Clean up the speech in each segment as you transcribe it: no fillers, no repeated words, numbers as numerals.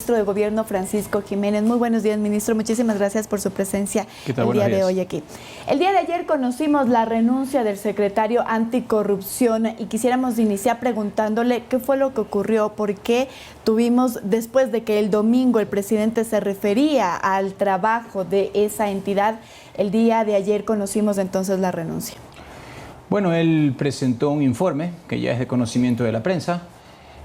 ministro de Gobierno, Francisco Jiménez. Muy buenos días, ministro. Muchísimas gracias por su presencia el día de hoy aquí. El día de ayer conocimos la renuncia del secretario anticorrupción y quisiéramos iniciar preguntándole qué fue lo que ocurrió, por qué tuvimos, después de que el domingo el presidente se refería al trabajo de esa entidad, el día de ayer conocimos entonces la renuncia. Bueno, él presentó un informe que ya es de conocimiento de la prensa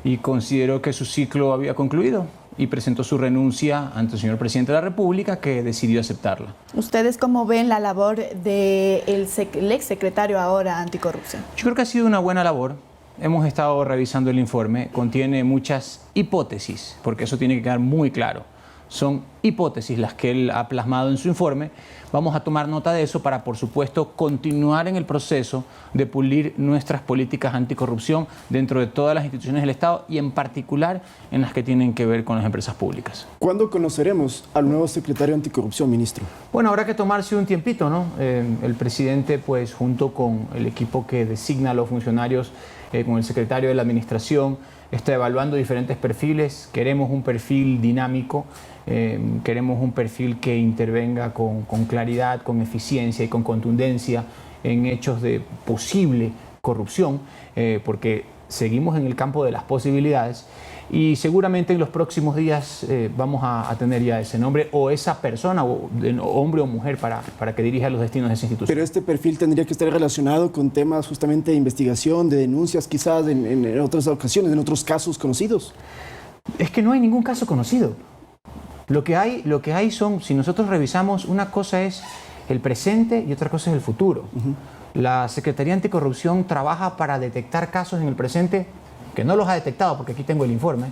y consideró que su ciclo había concluido y presentó su renuncia ante el señor presidente de la República, que decidió aceptarla. ¿Ustedes cómo ven la labor del exsecretario ahora anticorrupción? Yo creo que ha sido una buena labor. Hemos estado revisando el informe, contiene muchas hipótesis, porque eso tiene que quedar muy claro. Son hipótesis las que él ha plasmado en su informe. Vamos a tomar nota de eso para, por supuesto, continuar en el proceso de pulir nuestras políticas anticorrupción dentro de todas las instituciones del Estado y en particular en las que tienen que ver con las empresas públicas. ¿Cuándo conoceremos al nuevo secretario anticorrupción, ministro? Bueno, habrá que tomarse un tiempito, ¿no? El presidente, pues, junto con el equipo que designa a los funcionarios, con el secretario de la Administración, está evaluando diferentes perfiles. Queremos un perfil dinámico, queremos un perfil que intervenga con claridad, con eficiencia y con contundencia en hechos de posible corrupción, porque seguimos en el campo de las posibilidades y seguramente en los próximos días vamos a tener ya ese nombre o esa persona, hombre o mujer, para que dirija los destinos de esa institución. Pero este perfil tendría que estar relacionado con temas justamente de investigación, de denuncias quizás en otras ocasiones, en otros casos conocidos. Es que no hay ningún caso conocido. Lo que hay son, si nosotros revisamos, una cosa es el presente y otra cosa es el futuro. La Secretaría Anticorrupción trabaja para detectar casos en el presente que no los ha detectado, porque aquí tengo el informe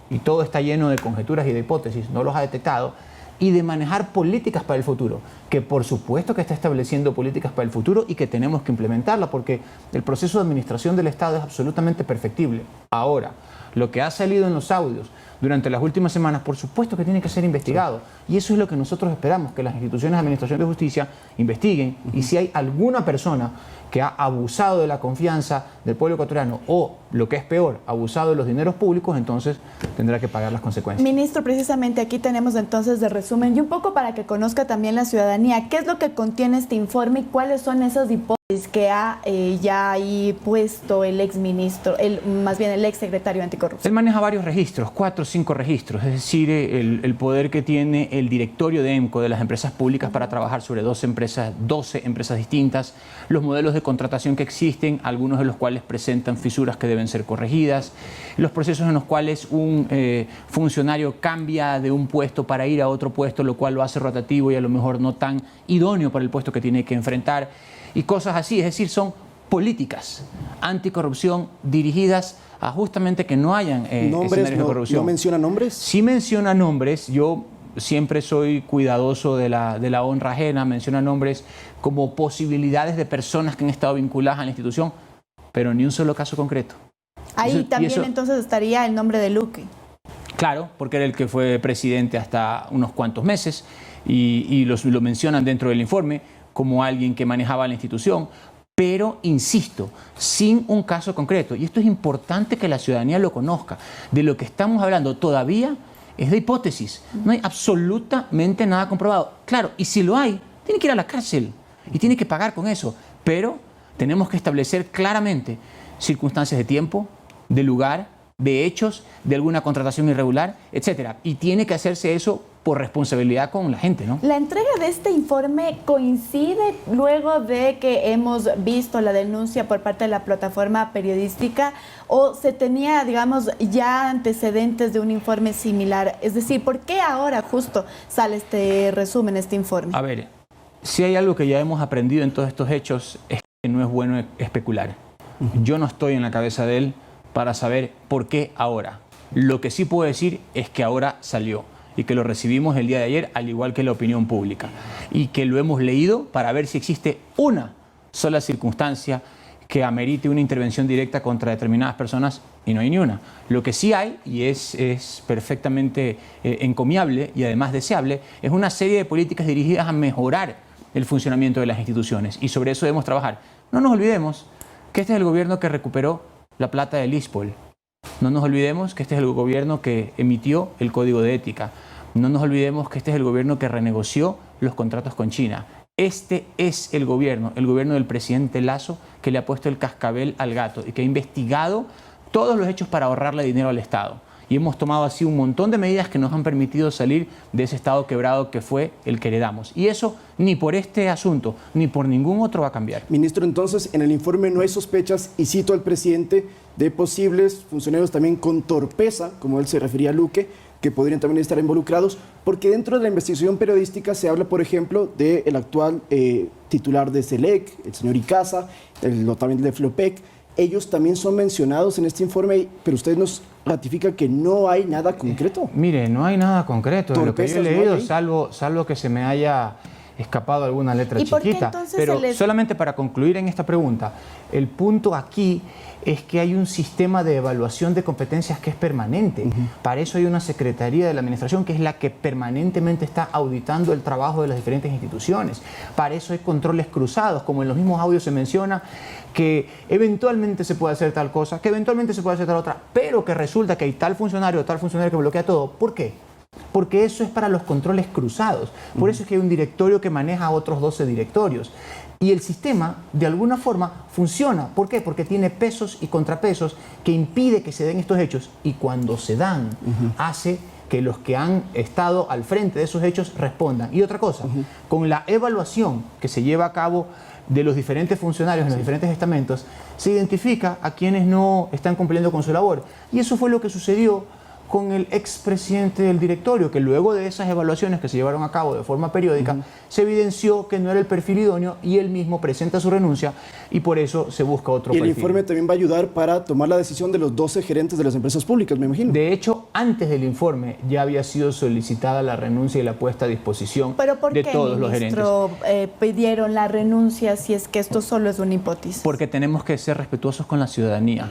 y todo está lleno de conjeturas y de hipótesis, no los ha detectado, y de manejar políticas para el futuro, que por supuesto que está estableciendo políticas para el futuro y que tenemos que implementarla, porque el proceso de administración del Estado es absolutamente perfectible. Ahora, lo que ha salido en los audios durante las últimas semanas, por supuesto que tiene que ser investigado. Y eso es lo que nosotros esperamos, que las instituciones de administración de justicia investiguen. Y si hay alguna persona que ha abusado de la confianza del pueblo ecuatoriano o, lo que es peor, abusado de los dineros públicos, entonces tendrá que pagar las consecuencias. Ministro, precisamente aquí tenemos entonces de resumen y un poco para que conozca también la ciudadanía qué es lo que contiene este informe y cuáles son esas hipótesis que ha ya ahí puesto el exministro, más bien el exsecretario anticorrupción. Él maneja varios registros, 4 o 5 registros, es decir, el poder que tiene el directorio de EMCO, de las empresas públicas, para trabajar sobre 12 empresas distintas, los modelos de contratación que existen, algunos de los cuales presentan fisuras que deben ser corregidas, los procesos en los cuales un funcionario cambia de un puesto para ir a otro puesto, lo cual lo hace rotativo y a lo mejor no tan idóneo para el puesto que tiene que enfrentar, y cosas así. Es decir, son políticas anticorrupción dirigidas a justamente que no hayan escenarios de corrupción. ¿No menciona nombres? Sí menciona nombres. Yo siempre soy cuidadoso de la honra ajena. Menciona nombres como posibilidades de personas que han estado vinculadas a la institución, pero ni un solo caso concreto. Ahí también entonces estaría el nombre de Luque. Claro, porque era el que fue presidente hasta unos cuantos meses y lo mencionan dentro del informe como alguien que manejaba la institución, pero, insisto, sin un caso concreto. Y esto es importante que la ciudadanía lo conozca. De lo que estamos hablando todavía es de hipótesis. No hay absolutamente nada comprobado. Claro, y si lo hay, tiene que ir a la cárcel y tiene que pagar con eso. Pero tenemos que establecer claramente circunstancias de tiempo, de lugar, de hechos, de alguna contratación irregular, etcétera. Y tiene que hacerse eso por responsabilidad con la gente, ¿no? La entrega de este informe coincide luego de que hemos visto la denuncia por parte de la plataforma periodística, o se tenía, digamos, ya antecedentes de un informe similar. Es decir, ¿por qué ahora justo sale este resumen, este informe? A ver, si hay algo que ya hemos aprendido en todos estos hechos es que no es bueno especular. Yo no estoy en la cabeza de él para saber por qué ahora. Lo que sí puedo decir es que ahora salió y que lo recibimos el día de ayer, al igual que la opinión pública, y que lo hemos leído para ver si existe una sola circunstancia que amerite una intervención directa contra determinadas personas, y no hay ni una. Lo que sí hay, y es perfectamente encomiable y además deseable, es una serie de políticas dirigidas a mejorar el funcionamiento de las instituciones, y sobre eso debemos trabajar. No nos olvidemos que este es el gobierno que recuperó la plata del ISPOL, No nos olvidemos que este es el gobierno que emitió el Código de Ética. No nos olvidemos que este es el gobierno que renegoció los contratos con China. Este es el gobierno del presidente Lasso, que le ha puesto el cascabel al gato y que ha investigado todos los hechos para ahorrarle dinero al Estado. Y hemos tomado así un montón de medidas que nos han permitido salir de ese estado quebrado que fue el que heredamos. Y eso ni por este asunto ni por ningún otro va a cambiar. Ministro, entonces, en el informe no hay sospechas, y cito al presidente, de posibles funcionarios también con torpeza, como él se refería a Luque, que podrían también estar involucrados, porque dentro de la investigación periodística se habla, por ejemplo, del actual titular de SELEC, el señor Icaza, también de Flopec. Ellos también son mencionados en este informe, pero usted nos ratifica que no hay nada concreto. Mire, no hay nada concreto de lo que yo he leído, no salvo que se me haya escapado alguna letra chiquita. Pero solamente para concluir en esta pregunta, el punto aquí es que hay un sistema de evaluación de competencias que es permanente. Para eso hay una Secretaría de la Administración que es la que permanentemente está auditando el trabajo de las diferentes instituciones. Para eso hay controles cruzados, como en los mismos audios se menciona, que eventualmente se puede hacer tal cosa, que eventualmente se puede hacer tal otra, pero que resulta que hay tal funcionario o tal funcionario que bloquea todo. ¿Por qué? Porque eso es para los controles cruzados. Por eso es que hay un directorio que maneja a otros 12 directorios. Y el sistema, de alguna forma, funciona. ¿Por qué? Porque tiene pesos y contrapesos que impide que se den estos hechos. Y cuando se dan, hace que los que han estado al frente de esos hechos respondan. Y otra cosa, con la evaluación que se lleva a cabo de los diferentes funcionarios en los diferentes estamentos, se identifica a quienes no están cumpliendo con su labor. Y eso fue lo que sucedió con el expresidente del directorio, que luego de esas evaluaciones que se llevaron a cabo de forma periódica, se evidenció que no era el perfil idóneo y él mismo presenta su renuncia y por eso se busca otro perfil. Y el informe también va a ayudar para tomar la decisión de los 12 gerentes de las empresas públicas, me imagino. De hecho, antes del informe ya había sido solicitada la renuncia y la puesta a disposición de todos los gerentes. ¿Pero por qué, ministro, pidieron la renuncia si es que esto solo es una hipótesis? Porque tenemos que ser respetuosos con la ciudadanía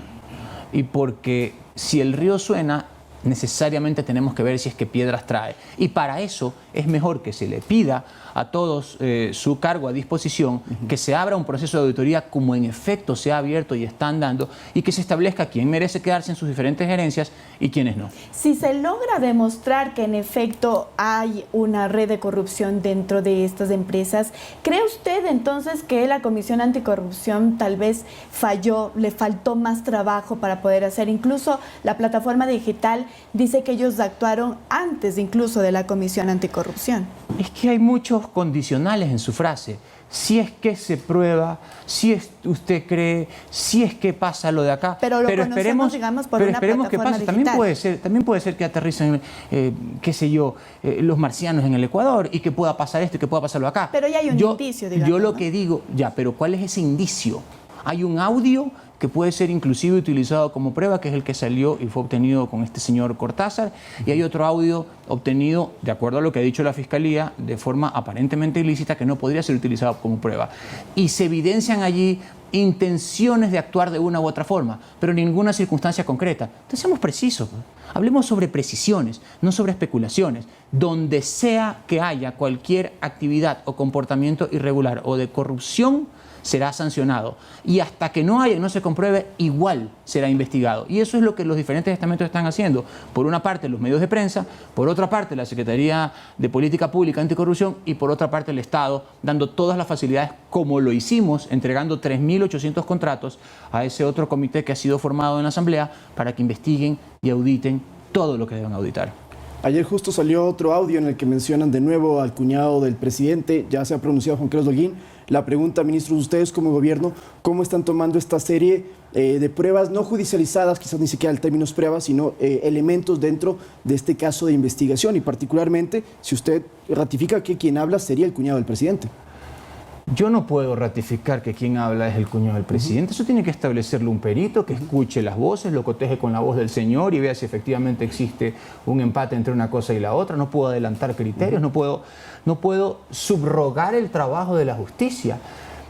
y porque si el río suena, necesariamente tenemos que ver si es que piedras trae. Y para eso es mejor que se le pida a todos su cargo a disposición, que se abra un proceso de auditoría como en efecto se ha abierto y están dando, y que se establezca quién merece quedarse en sus diferentes gerencias y quiénes no. Si se logra demostrar que en efecto hay una red de corrupción dentro de estas empresas, ¿cree usted entonces que la Comisión Anticorrupción tal vez falló, le faltó más trabajo para poder hacer? Incluso la plataforma digital dice que ellos actuaron antes incluso de la Comisión Anticorrupción. Es que hay muchos condicionales en su frase. Si es que se prueba, si es, usted cree, si es que pasa lo de acá. Pero esperemos, digamos, por una esperemos que pase. Digital. También puede ser que aterricen, qué sé yo, los marcianos en el Ecuador y que pueda pasar esto y que pueda pasar lo de acá. Pero ya hay un indicio, digamos. Yo lo que digo, pero ¿cuál es ese indicio? Hay un audio que puede ser inclusive utilizado como prueba, que es el que salió y fue obtenido con este señor Cortázar, y hay otro audio obtenido, de acuerdo a lo que ha dicho la Fiscalía, de forma aparentemente ilícita, que no podría ser utilizado como prueba. Y se evidencian allí intenciones de actuar de una u otra forma, pero ninguna circunstancia concreta. Entonces seamos precisos, hablemos sobre precisiones, no sobre especulaciones. Donde sea que haya cualquier actividad o comportamiento irregular o de corrupción, será sancionado. Y hasta que no haya, no se compruebe, igual será investigado. Y eso es lo que los diferentes estamentos están haciendo. Por una parte, los medios de prensa, por otra parte, la Secretaría de Política Pública Anticorrupción y por otra parte, el Estado, dando todas las facilidades como lo hicimos, entregando 3.800 contratos a ese otro comité que ha sido formado en la Asamblea para que investiguen y auditen todo lo que deben auditar. Ayer justo salió otro audio en el que mencionan de nuevo al cuñado del presidente, ya se ha pronunciado Juan Carlos Holguín. La pregunta, ministros, ustedes como gobierno, ¿cómo están tomando esta serie de pruebas no judicializadas, quizás ni siquiera en términos pruebas, sino elementos dentro de este caso de investigación? Y particularmente, si usted ratifica que quien habla sería el cuñado del presidente. Yo no puedo ratificar que quien habla es el cuñado del presidente. Eso tiene que establecerlo un perito que escuche las voces, lo coteje con la voz del señor y vea si efectivamente existe un empate entre una cosa y la otra. No puedo adelantar criterios, no puedo subrogar el trabajo de la justicia.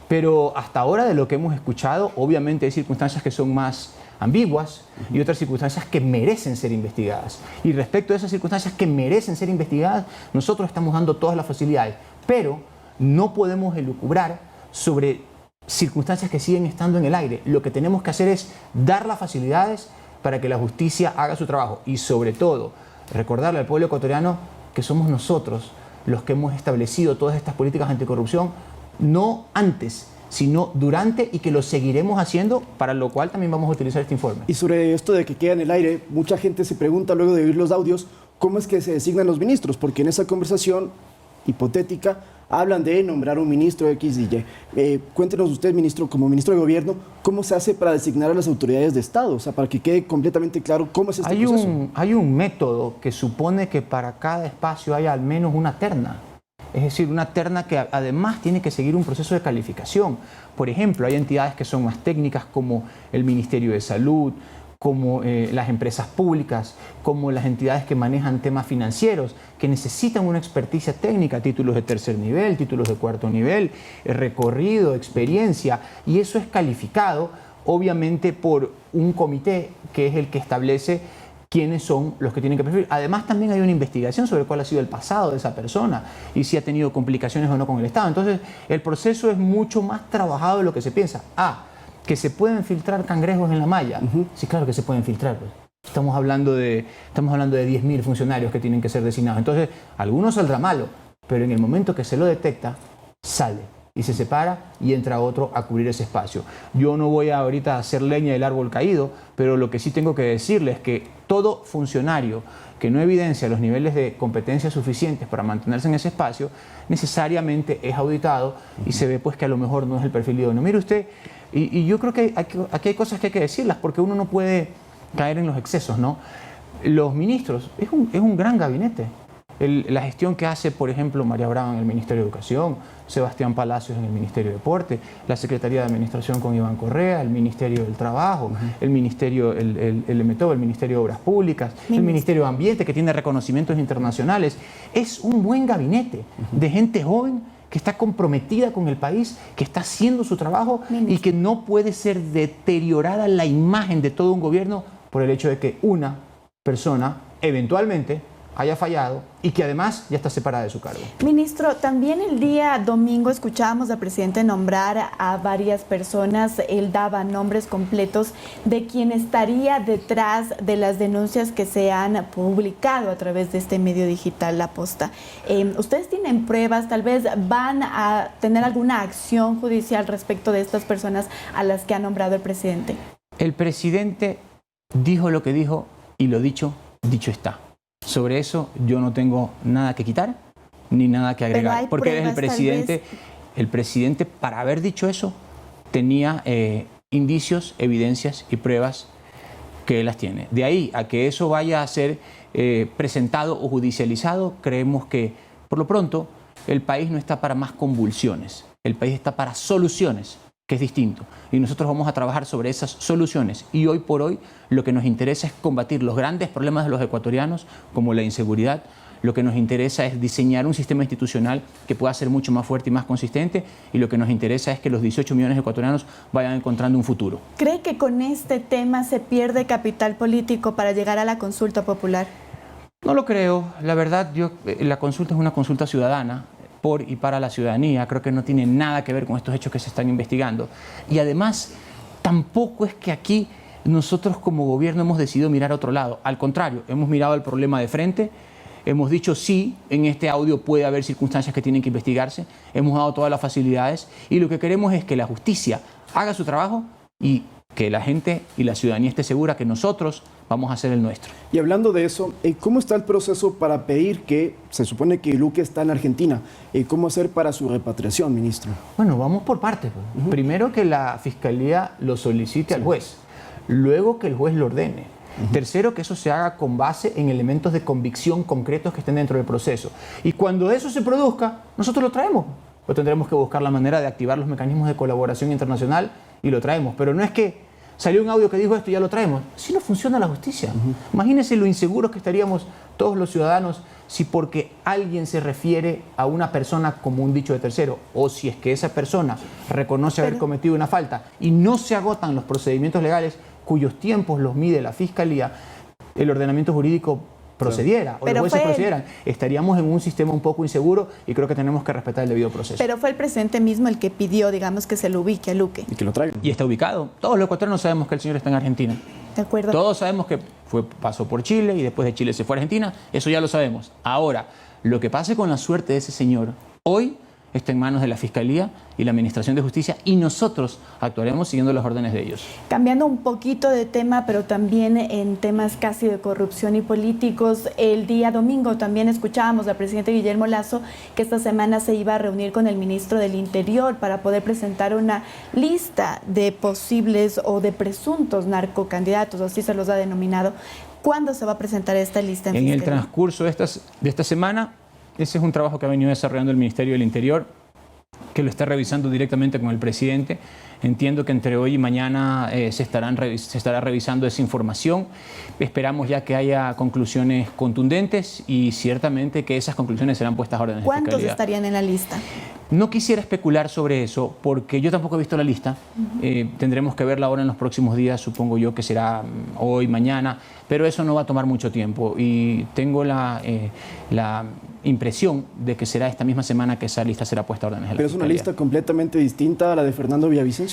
Pero hasta ahora, de lo que hemos escuchado, obviamente hay circunstancias que son más ambiguas y otras circunstancias que merecen ser investigadas. Y respecto a esas circunstancias que merecen ser investigadas, nosotros estamos dando todas las facilidades. Pero no podemos elucubrar sobre circunstancias que siguen estando en el aire. Lo que tenemos que hacer es dar las facilidades para que la justicia haga su trabajo. Y sobre todo, recordarle al pueblo ecuatoriano que somos nosotros los que hemos establecido todas estas políticas anticorrupción, no antes, sino durante, y que lo seguiremos haciendo, para lo cual también vamos a utilizar este informe. Y sobre esto de que queda en el aire, mucha gente se pregunta luego de oír los audios, ¿cómo es que se designan los ministros? Porque en esa conversación hipotética hablan de nombrar un ministro X y Y. Cuéntenos usted, ministro, como ministro de Gobierno, ¿cómo se hace para designar a las autoridades de Estado? O sea, para que quede completamente claro cómo es este proceso. Hay un método que supone que para cada espacio haya al menos una terna. Es decir, una terna que además tiene que seguir un proceso de calificación. Por ejemplo, hay entidades que son más técnicas, como el Ministerio de Salud, como las empresas públicas, como las entidades que manejan temas financieros, que necesitan una experticia técnica, títulos de tercer nivel, títulos de cuarto nivel, recorrido, experiencia, y eso es calificado obviamente por un comité que es el que establece quiénes son los que tienen que preferir. Además, también hay una investigación sobre cuál ha sido el pasado de esa persona y si ha tenido complicaciones o no con el Estado. Entonces, el proceso es mucho más trabajado de lo que se piensa. Que se pueden filtrar cangrejos en la malla. Sí, claro que se pueden filtrar. Pues. Estamos hablando de 10.000 funcionarios que tienen que ser designados. Entonces, algunos saldrá malo, pero en el momento que se lo detecta, sale y se separa y entra otro a cubrir ese espacio. Yo no voy ahorita a hacer leña del árbol caído, pero lo que sí tengo que decirles es que todo funcionario que no evidencia los niveles de competencia suficientes para mantenerse en ese espacio, necesariamente es auditado y se ve pues que a lo mejor no es el perfil idóneo. Mire usted, y yo creo que aquí hay cosas que hay que decirlas, porque uno no puede caer en los excesos, ¿no? Los ministros, es un gran gabinete. La gestión que hace, por ejemplo, María Brava en el Ministerio de Educación, Sebastián Palacios en el Ministerio de Deporte, la Secretaría de Administración con Iván Correa, el Ministerio del Trabajo, el Ministerio, el MTO, el Ministerio de Obras Públicas, el Ministerio de Ambiente, que tiene reconocimientos internacionales. Es un buen gabinete de gente joven que está comprometida con el país, que está haciendo su trabajo y que no puede ser deteriorada la imagen de todo un gobierno por el hecho de que una persona eventualmente haya fallado y que además ya está separada de su cargo. Ministro, también el día domingo escuchábamos al presidente nombrar a varias personas. Él daba nombres completos de quien estaría detrás de las denuncias que se han publicado a través de este medio digital, La Posta. ¿Ustedes tienen pruebas? ¿Tal vez van a tener alguna acción judicial respecto de estas personas a las que ha nombrado el presidente? El presidente dijo lo que dijo y lo dicho, dicho está. Sobre eso yo no tengo nada que quitar ni nada que agregar, porque él es el presidente. El presidente, para haber dicho eso, tenía indicios, evidencias y pruebas que él las tiene. De ahí a que eso vaya a ser presentado o judicializado, creemos que, por lo pronto, el país no está para más convulsiones. El país está para soluciones, que es distinto. Y nosotros vamos a trabajar sobre esas soluciones. Y hoy por hoy lo que nos interesa es combatir los grandes problemas de los ecuatorianos, como la inseguridad. Lo que nos interesa es diseñar un sistema institucional que pueda ser mucho más fuerte y más consistente. Y lo que nos interesa es que los 18 millones de ecuatorianos vayan encontrando un futuro. ¿Cree que con este tema se pierde capital político para llegar a la consulta popular? No lo creo. La verdad, la consulta es una consulta ciudadana, por y para la ciudadanía. Creo que no tiene nada que ver con estos hechos que se están investigando. Y además, tampoco es que aquí nosotros como gobierno hemos decidido mirar a otro lado. Al contrario, hemos mirado el problema de frente, hemos dicho sí, en este audio puede haber circunstancias que tienen que investigarse, hemos dado todas las facilidades y lo que queremos es que la justicia haga su trabajo y que la gente y la ciudadanía esté segura que nosotros vamos a hacer el nuestro. Y hablando de eso, ¿cómo está el proceso para pedir que se supone que Luque está en Argentina? ¿Cómo hacer para su repatriación, ministro? Bueno, vamos por partes. Primero que la Fiscalía lo solicite al juez, luego que el juez lo ordene. Tercero, que eso se haga con base en elementos de convicción concretos que estén dentro del proceso. Y cuando eso se produzca, nosotros lo traemos. O tendremos que buscar la manera de activar los mecanismos de colaboración internacional y lo traemos. Pero no es que salió un audio que dijo esto y ya lo traemos. Si no funciona la justicia. Imagínense lo inseguros que estaríamos todos los ciudadanos si porque alguien se refiere a una persona como un dicho de tercero, o si es que esa persona reconoce haber cometido una falta y no se agotan los procedimientos legales cuyos tiempos los mide la Fiscalía, el ordenamiento jurídico procediera, o los jueces procedieran, estaríamos en un sistema un poco inseguro y creo que tenemos que respetar el debido proceso. Pero fue el presidente mismo el que pidió, digamos, que se lo ubique a Luque. Y que lo traigan. Y está ubicado. Todos los ecuatorianos sabemos que el señor está en Argentina. De acuerdo. Todos sabemos que pasó por Chile y después de Chile se fue a Argentina, eso ya lo sabemos. Ahora, lo que pase con la suerte de ese señor hoy está en manos de la Fiscalía y la Administración de Justicia y nosotros actuaremos siguiendo las órdenes de ellos. Cambiando un poquito de tema, pero también en temas casi de corrupción y políticos, el día domingo también escuchábamos al presidente Guillermo Lasso que esta semana se iba a reunir con el ministro del Interior para poder presentar una lista de posibles o de presuntos narcocandidatos, así se los ha denominado. ¿Cuándo se va a presentar esta lista? En el transcurso de esta semana. Ese es un trabajo que ha venido desarrollando el Ministerio del Interior, que lo está revisando directamente con el presidente. Entiendo que entre hoy y mañana se estará revisando esa información. Esperamos ya que haya conclusiones contundentes y ciertamente que esas conclusiones serán puestas a órdenes de fiscalía. ¿Cuántos estarían en la lista? No quisiera especular sobre eso porque yo tampoco he visto la lista. Tendremos que verla ahora en los próximos días, supongo yo que será hoy, mañana, pero eso no va a tomar mucho tiempo y tengo la impresión de que será esta misma semana que esa lista será puesta a órdenes de la Pero es una lista completamente distinta a la de Fernando Villavicencio.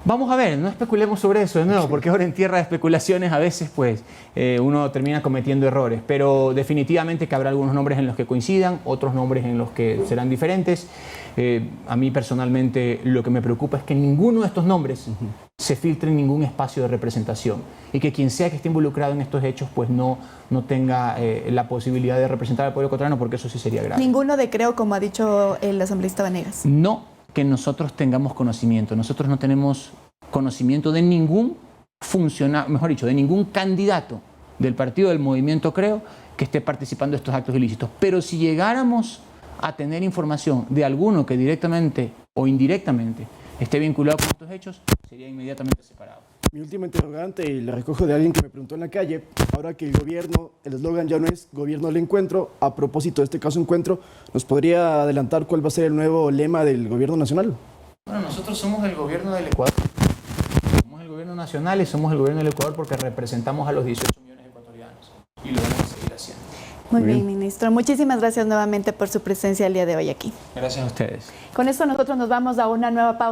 Vamos a ver, no especulemos sobre eso de nuevo, porque ahora en tierra de especulaciones a veces pues uno termina cometiendo errores, pero definitivamente que habrá algunos nombres en los que coincidan, otros nombres en los que serán diferentes. A mí personalmente lo que me preocupa es que ninguno de estos nombres se filtre en ningún espacio de representación y que quien sea que esté involucrado en estos hechos pues no tenga la posibilidad de representar al pueblo ecuatoriano, porque eso sí sería grave. Ninguno de creo, como ha dicho el asambleísta Vanegas. No que nosotros tengamos conocimiento. Nosotros no tenemos conocimiento de ningún funcionario, mejor dicho, de ningún candidato del partido del Movimiento Creo que esté participando de estos actos ilícitos. Pero si llegáramos a tener información de alguno que directamente o indirectamente esté vinculado con estos hechos, sería inmediatamente separado. Mi última interrogante, y la recojo de alguien que me preguntó en la calle, ahora que el gobierno, el eslogan ya no es Gobierno del Encuentro, a propósito de este caso Encuentro, ¿nos podría adelantar cuál va a ser el nuevo lema del Gobierno Nacional? Bueno, nosotros somos el Gobierno del Ecuador, somos el Gobierno Nacional y somos el Gobierno del Ecuador porque representamos a los 18 millones de ecuatorianos y lo vamos a seguir haciendo. Muy bien, ministro. Muchísimas gracias nuevamente por su presencia el día de hoy aquí. Gracias a ustedes. Con esto nosotros nos vamos a una nueva pausa.